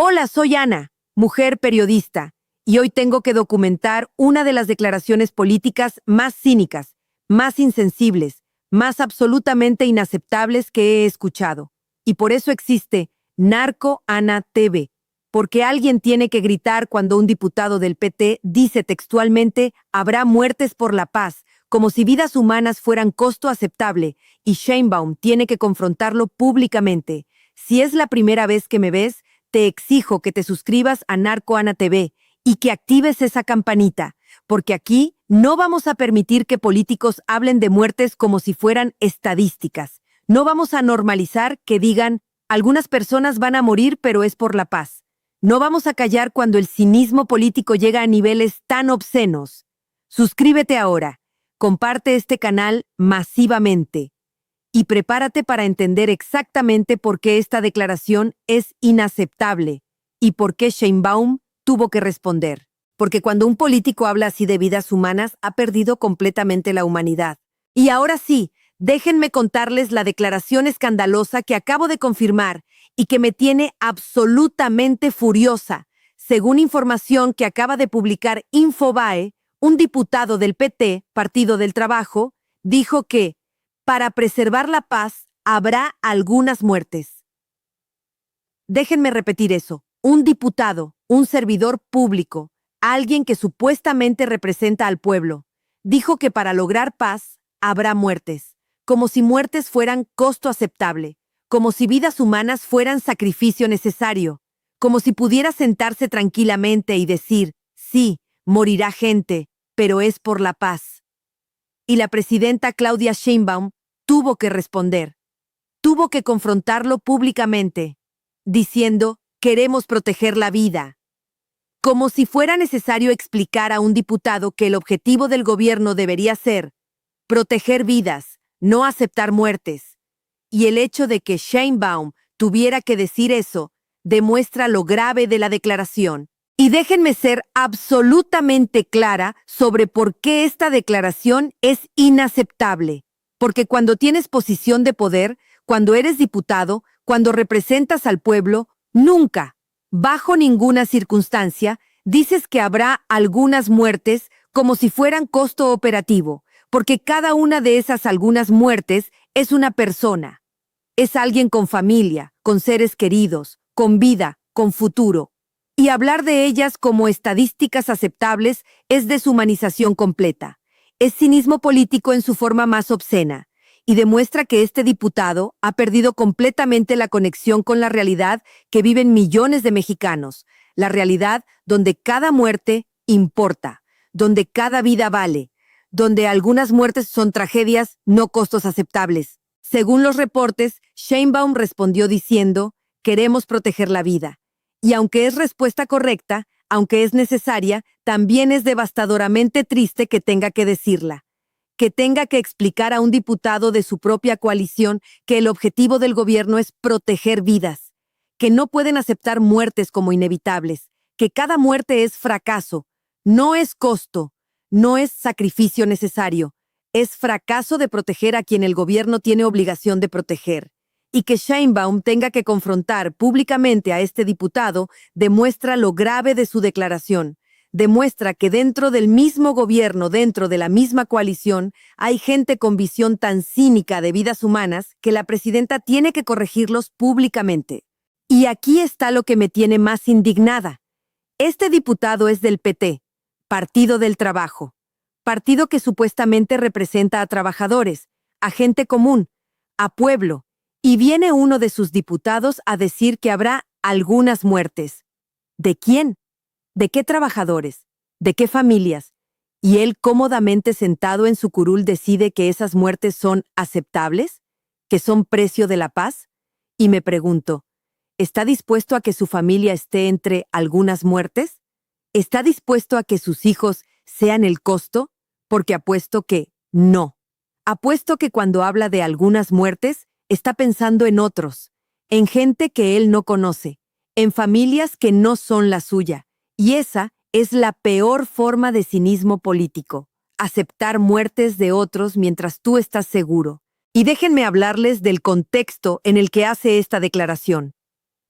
Hola, soy Ana, mujer periodista, y hoy tengo que documentar una de las declaraciones políticas más cínicas, más insensibles, más absolutamente inaceptables que he escuchado. Y por eso existe Narco Ana TV, porque alguien tiene que gritar cuando un diputado del PT dice textualmente «habrá muertes por la paz», como si vidas humanas fueran costo aceptable, y Sheinbaum tiene que confrontarlo públicamente. Si es la primera vez que me ves, te exijo que te suscribas a Narco Ana TV y que actives esa campanita, porque aquí no vamos a permitir que políticos hablen de muertes como si fueran estadísticas. No vamos a normalizar que digan, algunas personas van a morir, pero es por la paz. No vamos a callar cuando el cinismo político llega a niveles tan obscenos. Suscríbete ahora, comparte este canal masivamente y prepárate para entender exactamente por qué esta declaración es inaceptable y por qué Sheinbaum tuvo que responder. Porque cuando un político habla así de vidas humanas, ha perdido completamente la humanidad. Y ahora sí, déjenme contarles la declaración escandalosa que acabo de confirmar y que me tiene absolutamente furiosa. Según información que acaba de publicar Infobae, un diputado del PT, Partido del Trabajo, dijo que para preservar la paz habrá algunas muertes. Déjenme repetir eso. Un diputado, un servidor público, alguien que supuestamente representa al pueblo, dijo que para lograr paz habrá muertes, como si muertes fueran costo aceptable, como si vidas humanas fueran sacrificio necesario, como si pudiera sentarse tranquilamente y decir, sí, morirá gente, pero es por la paz. Y la presidenta Claudia Sheinbaum tuvo que responder, tuvo que confrontarlo públicamente, diciendo, queremos proteger la vida. Como si fuera necesario explicar a un diputado que el objetivo del gobierno debería ser proteger vidas, no aceptar muertes. Y el hecho de que Sheinbaum tuviera que decir eso demuestra lo grave de la declaración. Y déjenme ser absolutamente clara sobre por qué esta declaración es inaceptable. Porque cuando tienes posición de poder, cuando eres diputado, cuando representas al pueblo, nunca, bajo ninguna circunstancia, dices que habrá algunas muertes como si fueran costo operativo, porque cada una de esas algunas muertes es una persona. Es alguien con familia, con seres queridos, con vida, con futuro. Y hablar de ellas como estadísticas aceptables es deshumanización completa. Es cinismo político en su forma más obscena y demuestra que este diputado ha perdido completamente la conexión con la realidad que viven millones de mexicanos, la realidad donde cada muerte importa, donde cada vida vale, donde algunas muertes son tragedias, no costos aceptables. Según los reportes, Sheinbaum respondió diciendo, queremos proteger la vida. Y aunque es respuesta correcta, aunque es necesaria, también es devastadoramente triste que tenga que decirla. Que tenga que explicar a un diputado de su propia coalición que el objetivo del gobierno es proteger vidas, que no pueden aceptar muertes como inevitables, que cada muerte es fracaso, no es costo, no es sacrificio necesario, es fracaso de proteger a quien el gobierno tiene obligación de proteger. Y que Sheinbaum tenga que confrontar públicamente a este diputado demuestra lo grave de su declaración. Demuestra que dentro del mismo gobierno, dentro de la misma coalición, hay gente con visión tan cínica de vidas humanas que la presidenta tiene que corregirlos públicamente. Y aquí está lo que me tiene más indignada. Este diputado es del PT, Partido del Trabajo, partido que supuestamente representa a trabajadores, a gente común, a pueblo, y viene uno de sus diputados a decir que habrá algunas muertes. ¿De quién? ¿De qué trabajadores? ¿De qué familias? ¿Y él cómodamente sentado en su curul decide que esas muertes son aceptables? ¿Que son precio de la paz? Y me pregunto, ¿está dispuesto a que su familia esté entre algunas muertes? ¿Está dispuesto a que sus hijos sean el costo? Porque apuesto que no. Apuesto que cuando habla de algunas muertes, está pensando en otros, en gente que él no conoce, en familias que no son la suya. Y esa es la peor forma de cinismo político, aceptar muertes de otros mientras tú estás seguro. Y déjenme hablarles del contexto en el que hace esta declaración.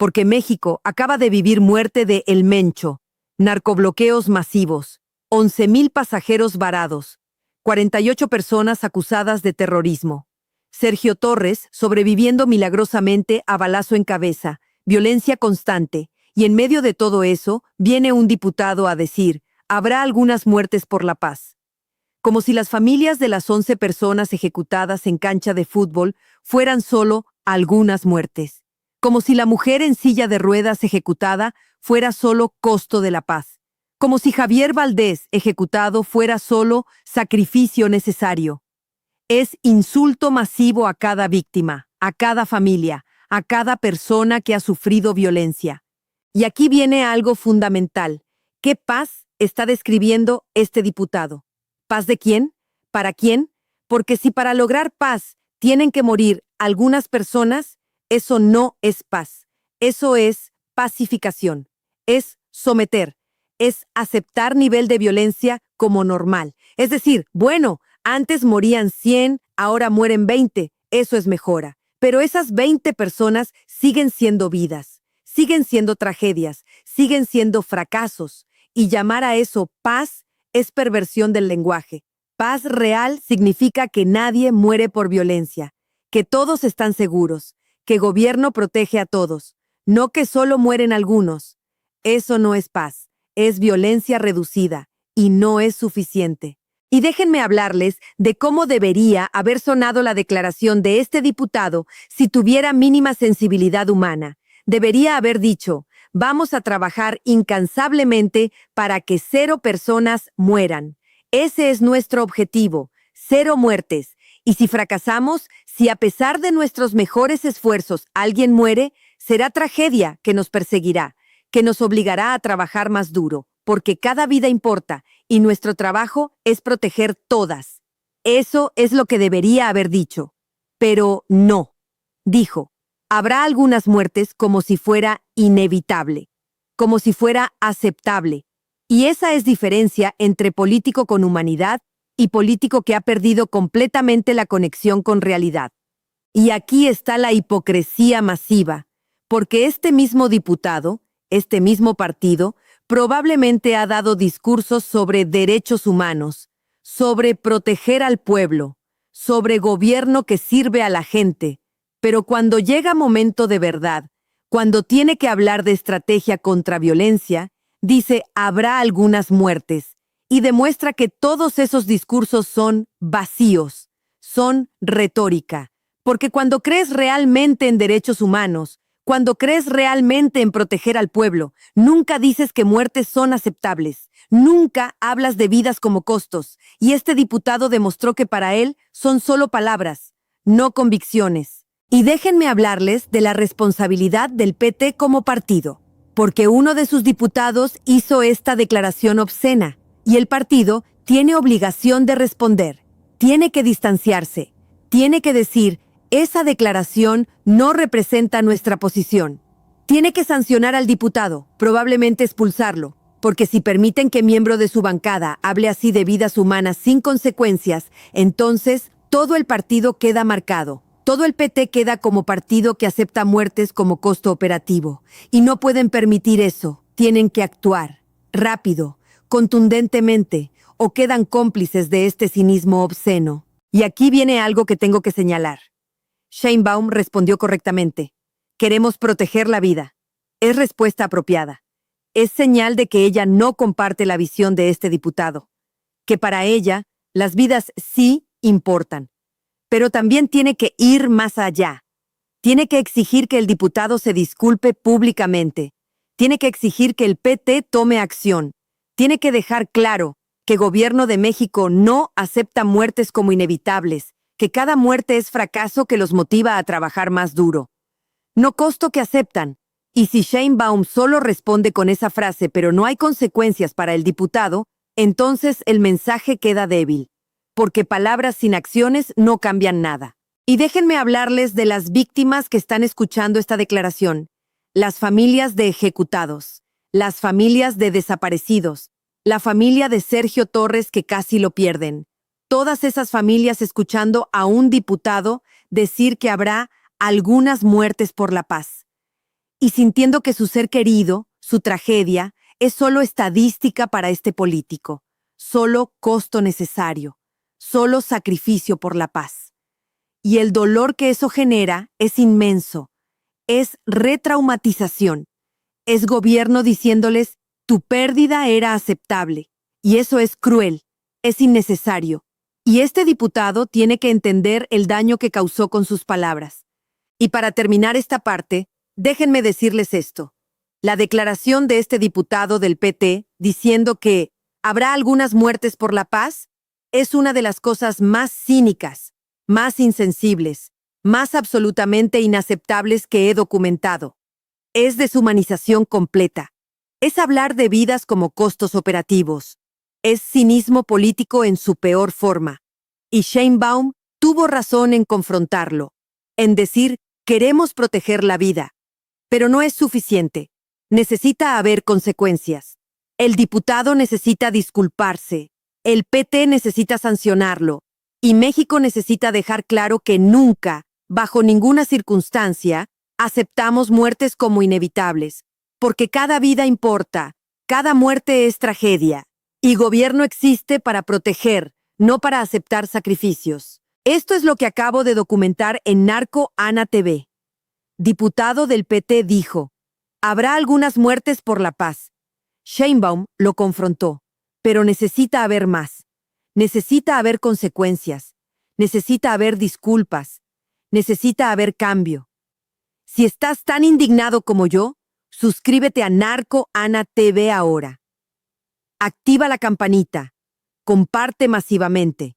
porque México acaba de vivir muerte de El Mencho, narcobloqueos masivos, 11,000 pasajeros varados, 48 personas acusadas de terrorismo. Sergio Torres sobreviviendo milagrosamente a balazo en cabeza, violencia constante, y en medio de todo eso viene un diputado a decir, habrá algunas muertes por la paz. Como si las familias de las 11 personas ejecutadas en cancha de fútbol fueran solo algunas muertes. Como si la mujer en silla de ruedas ejecutada fuera solo costo de la paz. Como si Javier Valdés ejecutado fuera solo sacrificio necesario. Es insulto masivo a cada víctima, a cada familia, a cada persona que ha sufrido violencia. Y aquí viene algo fundamental. ¿Qué paz está describiendo este diputado? ¿Paz de quién? ¿Para quién? Porque si para lograr paz tienen que morir algunas personas, eso no es paz. Eso es pacificación. Es someter. Es aceptar nivel de violencia como normal. Es decir, bueno, antes morían 100, ahora mueren 20. Eso es mejora. Pero esas 20 personas siguen siendo vidas, siguen siendo tragedias, siguen siendo fracasos. Y llamar a eso paz es perversión del lenguaje. Paz real significa que nadie muere por violencia, que todos están seguros, que gobierno protege a todos, no que solo mueren algunos. Eso no es paz, es violencia reducida y no es suficiente. Y déjenme hablarles de cómo debería haber sonado la declaración de este diputado si tuviera mínima sensibilidad humana. Debería haber dicho, vamos a trabajar incansablemente para que 0 personas mueran. Ese es nuestro objetivo, 0 muertes. Y si fracasamos, si a pesar de nuestros mejores esfuerzos alguien muere, será tragedia que nos perseguirá, que nos obligará a trabajar más duro, porque cada vida importa y nuestro trabajo es proteger todas. Eso es lo que debería haber dicho. Pero no. Dijo, habrá algunas muertes como si fuera inevitable, como si fuera aceptable. Y esa es diferencia entre político con humanidad y político que ha perdido completamente la conexión con realidad. Y aquí está la hipocresía masiva, porque este mismo diputado, este mismo partido, probablemente ha dado discursos sobre derechos humanos, sobre proteger al pueblo, sobre gobierno que sirve a la gente, pero cuando llega momento de verdad, cuando tiene que hablar de estrategia contra violencia, dice habrá algunas muertes y demuestra que todos esos discursos son vacíos, son retórica, porque cuando crees realmente en derechos humanos, cuando crees realmente en proteger al pueblo, nunca dices que muertes son aceptables, nunca hablas de vidas como costos, y este diputado demostró que para él son solo palabras, no convicciones. Y déjenme hablarles de la responsabilidad del PT como partido, porque uno de sus diputados hizo esta declaración obscena, y el partido tiene obligación de responder, tiene que distanciarse, tiene que decir, esa declaración no representa nuestra posición. Tiene que sancionar al diputado, probablemente expulsarlo, porque si permiten que miembro de su bancada hable así de vidas humanas sin consecuencias, entonces todo el partido queda marcado. Todo el PT queda como partido que acepta muertes como costo operativo. Y no pueden permitir eso. Tienen que actuar rápido, contundentemente, o quedan cómplices de este cinismo obsceno. Y aquí viene algo que tengo que señalar. Sheinbaum respondió correctamente. Queremos proteger la vida. Es respuesta apropiada. Es señal de que ella no comparte la visión de este diputado. Que para ella, las vidas sí importan. Pero también tiene que ir más allá. Tiene que exigir que el diputado se disculpe públicamente. Tiene que exigir que el PT tome acción. Tiene que dejar claro que el Gobierno de México no acepta muertes como inevitables, que cada muerte es fracaso que los motiva a trabajar más duro. No costo que aceptan. Y si Sheinbaum solo responde con esa frase pero no hay consecuencias para el diputado, entonces el mensaje queda débil. Porque palabras sin acciones no cambian nada. Y déjenme hablarles de las víctimas que están escuchando esta declaración. Las familias de ejecutados, las familias de desaparecidos, la familia de Sergio Torres que casi lo pierden. Todas esas familias escuchando a un diputado decir que habrá algunas muertes por la paz. y sintiendo que su ser querido, su tragedia, es solo estadística para este político, solo costo necesario, solo sacrificio por la paz. Y el dolor que eso genera es inmenso, es retraumatización, es gobierno diciéndoles, tu pérdida era aceptable, y eso es cruel, es innecesario. Y este diputado tiene que entender el daño que causó con sus palabras. Y para terminar esta parte, déjenme decirles esto. La declaración de este diputado del PT diciendo que habrá algunas muertes por la paz es una de las cosas más cínicas, más insensibles, más absolutamente inaceptables que he documentado. Es deshumanización completa. Es hablar de vidas como costos operativos. Es cinismo político en su peor forma. Y Sheinbaum tuvo razón en confrontarlo, en decir, queremos proteger la vida. Pero no es suficiente. Necesita haber consecuencias. El diputado necesita disculparse. El PT necesita sancionarlo. Y México necesita dejar claro que nunca, bajo ninguna circunstancia, aceptamos muertes como inevitables, porque cada vida importa, cada muerte es tragedia, y gobierno existe para proteger, no para aceptar sacrificios. Esto es lo que acabo de documentar en Narco Ana TV. Diputado del PT dijo, habrá algunas muertes por la paz. Sheinbaum lo confrontó, pero necesita haber más. Necesita haber consecuencias. Necesita haber disculpas. Necesita haber cambio. Si estás tan indignado como yo, suscríbete a Narco Ana TV ahora. Activa la campanita, comparte masivamente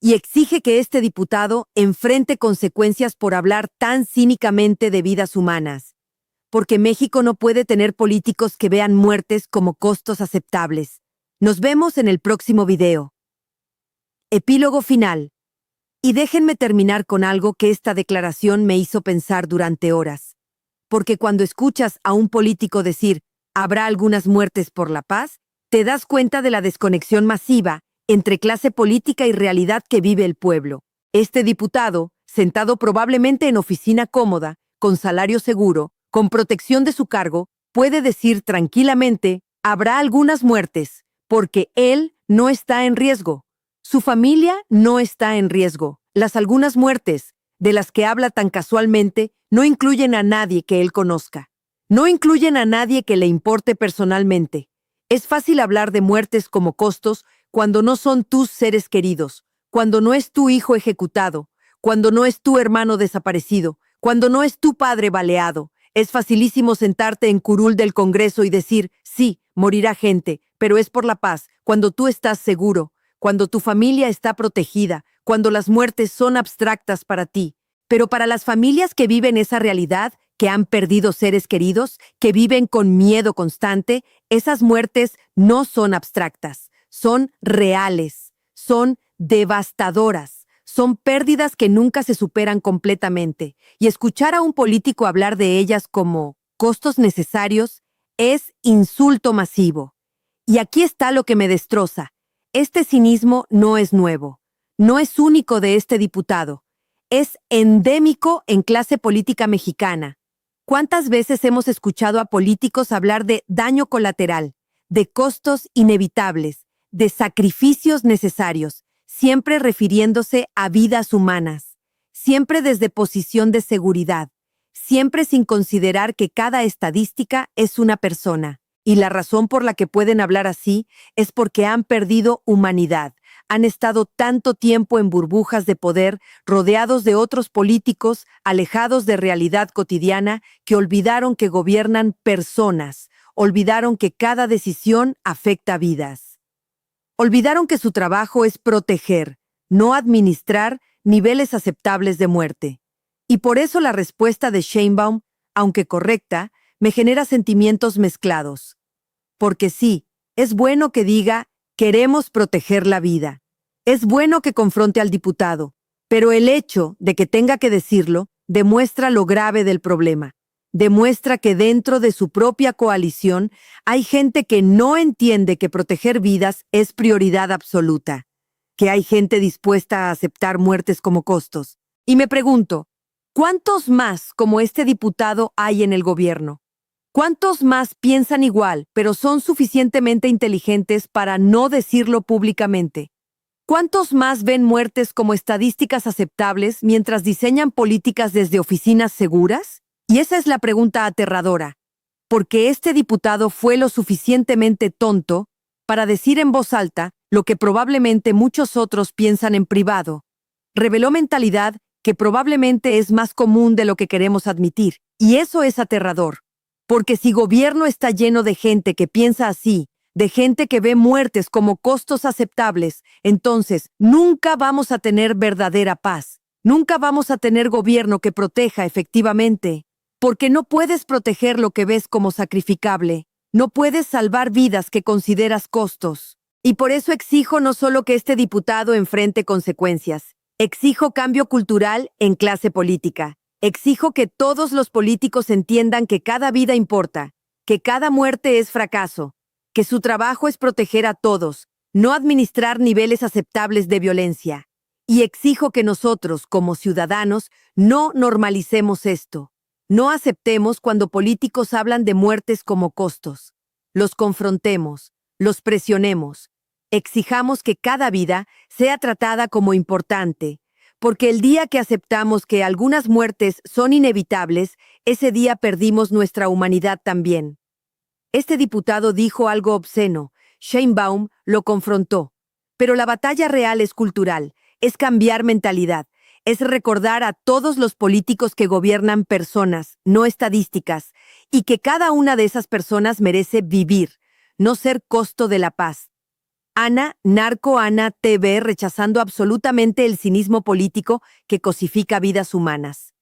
y exige que este diputado enfrente consecuencias por hablar tan cínicamente de vidas humanas, porque México no puede tener políticos que vean muertes como costos aceptables. Nos vemos en el próximo video. Epílogo final. Y déjenme terminar con algo que esta declaración me hizo pensar durante horas. Porque cuando escuchas a un político decir, habrá algunas muertes por la paz, te das cuenta de la desconexión masiva entre clase política y realidad que vive el pueblo. Este diputado, sentado probablemente en oficina cómoda, con salario seguro, con protección de su cargo, puede decir tranquilamente, habrá algunas muertes, porque él no está en riesgo. Su familia no está en riesgo. Las algunas muertes, de las que habla tan casualmente, no incluyen a nadie que él conozca. No incluyen a nadie que le importe personalmente. Es fácil hablar de muertes como costos cuando no son tus seres queridos, cuando no es tu hijo ejecutado, cuando no es tu hermano desaparecido, cuando no es tu padre baleado. Es facilísimo sentarte en curul del Congreso y decir, sí, morirá gente, pero es por la paz, cuando tú estás seguro, cuando tu familia está protegida, cuando las muertes son abstractas para ti. Pero para las familias que viven esa realidad, que han perdido seres queridos, que viven con miedo constante, esas muertes no son abstractas, son reales, son devastadoras, son pérdidas que nunca se superan completamente. Y escuchar a un político hablar de ellas como costos necesarios es insulto masivo. Y aquí está lo que me destroza. Este cinismo no es nuevo, no es único de este diputado, es endémico en clase política mexicana. ¿Cuántas veces hemos escuchado a políticos hablar de daño colateral, de costos inevitables, de sacrificios necesarios, siempre refiriéndose a vidas humanas, siempre desde posición de seguridad, siempre sin considerar que cada estadística es una persona? Y la razón por la que pueden hablar así es porque han perdido humanidad. Han estado tanto tiempo en burbujas de poder, rodeados de otros políticos, alejados de realidad cotidiana, que olvidaron que gobiernan personas, olvidaron que cada decisión afecta vidas. Olvidaron que su trabajo es proteger, no administrar niveles aceptables de muerte. Y por eso la respuesta de Sheinbaum, aunque correcta, me genera sentimientos mezclados. Porque sí, es bueno que diga, queremos proteger la vida. Es bueno que confronte al diputado, pero el hecho de que tenga que decirlo demuestra lo grave del problema. Demuestra que dentro de su propia coalición hay gente que no entiende que proteger vidas es prioridad absoluta, que hay gente dispuesta a aceptar muertes como costos. Y me pregunto, ¿Cuántos más como este diputado hay en el gobierno? ¿Cuántos más piensan igual, pero son suficientemente inteligentes para no decirlo públicamente? ¿Cuántos más ven muertes como estadísticas aceptables mientras diseñan políticas desde oficinas seguras? Y esa es la pregunta aterradora, porque este diputado fue lo suficientemente tonto para decir en voz alta lo que probablemente muchos otros piensan en privado. Reveló mentalidad que probablemente es más común de lo que queremos admitir, y eso es aterrador, porque si gobierno está lleno de gente que piensa así, de gente que ve muertes como costos aceptables, entonces nunca vamos a tener verdadera paz, nunca vamos a tener gobierno que proteja efectivamente, porque no puedes proteger lo que ves como sacrificable, no puedes salvar vidas que consideras costos. Y por eso exijo no solo que este diputado enfrente consecuencias, exijo cambio cultural en clase política. Exijo que todos los políticos entiendan que cada vida importa, que cada muerte es fracaso, que su trabajo es proteger a todos, no administrar niveles aceptables de violencia. Y exijo que nosotros, como ciudadanos, no normalicemos esto. No aceptemos cuando políticos hablan de muertes como costos. Los confrontemos, los presionemos. Exijamos que cada vida sea tratada como importante, porque el día que aceptamos que algunas muertes son inevitables, ese día perdimos nuestra humanidad también. Este diputado dijo algo obsceno. Sheinbaum lo confrontó. Pero la batalla real es cultural, es cambiar mentalidad, es recordar a todos los políticos que gobiernan personas, no estadísticas, y que cada una de esas personas merece vivir, no ser costo de la paz. Ana, Narco Ana TV, rechazando absolutamente el cinismo político que cosifica vidas humanas.